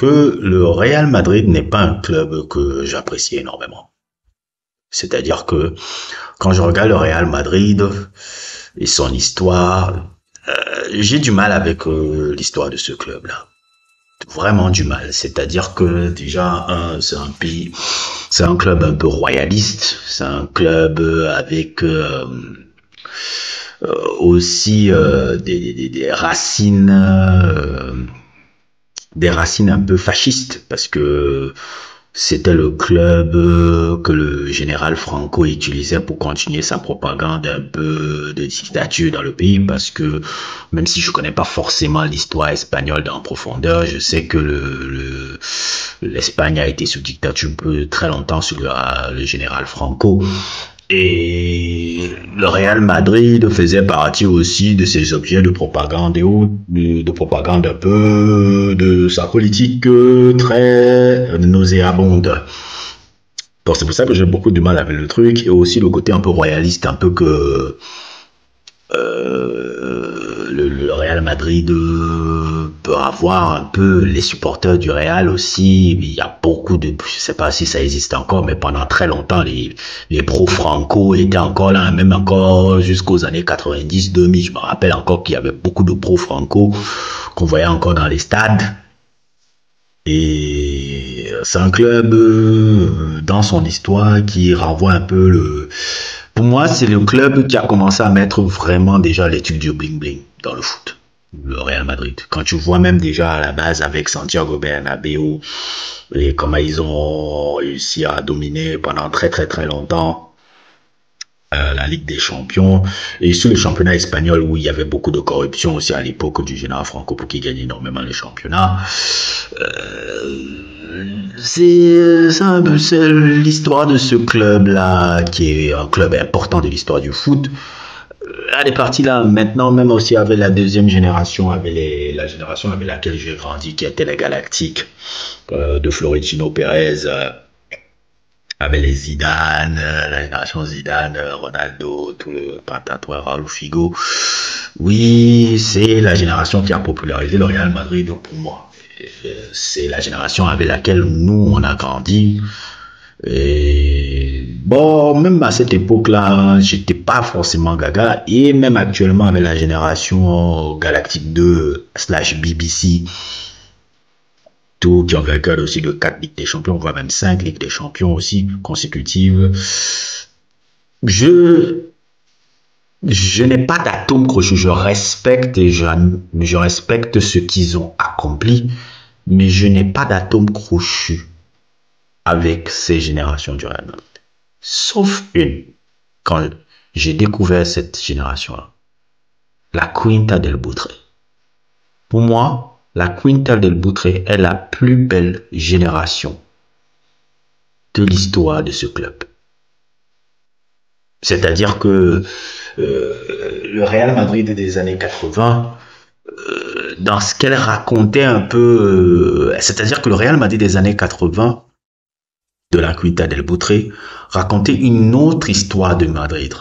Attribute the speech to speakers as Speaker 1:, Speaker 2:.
Speaker 1: que le Real Madrid n'est pas un club que j'apprécie énormément. C'est-à-dire que quand je regarde le Real Madrid et son histoire, j'ai du mal avec l'histoire de ce club-là. Vraiment du mal. C'est-à-dire que déjà, c'est un club un peu royaliste. C'est un club avec aussi des racines un peu fascistes, parce que c'était le club que le général Franco utilisait pour continuer sa propagande un peu de dictature dans le pays, parce que même si je connais pas forcément l'histoire espagnole en profondeur, je sais que l'Espagne a été sous dictature très longtemps sous le général Franco. Et le Real Madrid faisait partie aussi de ces objets de propagande et autres, de propagande un peu de sa politique très nauséabonde. Donc c'est pour ça que j'ai beaucoup de mal avec le truc, et aussi le côté un peu royaliste, un peu que le Real Madrid peut avoir un peu. Les supporters du Real aussi, il y a beaucoup de, je sais pas si ça existe encore, mais pendant très longtemps les pro-Franco étaient encore là, même encore jusqu'aux années 90-2000. Je me rappelle encore qu'il y avait beaucoup de pro-Franco qu'on voyait encore dans les stades. Et c'est un club dans son histoire qui renvoie un peu pour moi, c'est le club qui a commencé à mettre vraiment déjà l'étude du bling-bling dans le foot, le Real Madrid. Quand tu vois même déjà à la base avec Santiago Bernabéu et comment ils ont réussi à dominer pendant très très très longtemps la Ligue des Champions, et sur le championnat espagnol où il y avait beaucoup de corruption aussi à l'époque du général Franco pour qu'il gagne énormément les championnats. C'est l'histoire de ce club-là, qui est un club important de l'histoire du foot. Elle est partie là maintenant, même aussi avec la deuxième génération, avec la génération avec laquelle j'ai grandi, qui était les Galactiques, de Florentino Pérez, avec les Zidane, la génération Zidane, Ronaldo, tout le patatoire, Raúl Figo. Oui, c'est la génération qui a popularisé le Real Madrid pour moi. C'est la génération avec laquelle nous, on a grandi. Et bon, même à cette époque-là, j'étais pas forcément gaga. Et même actuellement, avec la génération Galactique 2/BBC, tout qui ont vaincu aussi de 4 Ligues des Champions, voire même 5 Ligues des Champions aussi consécutives. Je n'ai pas d'atome crochu. Je respecte je respecte ce qu'ils ont accompli, mais je n'ai pas d'atome crochu avec ces générations du Real Madrid. Sauf une. Quand j'ai découvert cette génération-là, la Quinta del Butre. Pour moi, la Quinta del Butre est la plus belle génération de l'histoire de ce club. C'est-à-dire que le Real Madrid des années 80, dans ce qu'elle racontait un peu, c'est-à-dire que le Real Madrid des années 80, de la Quinta del Butre, racontait une autre histoire de Madrid.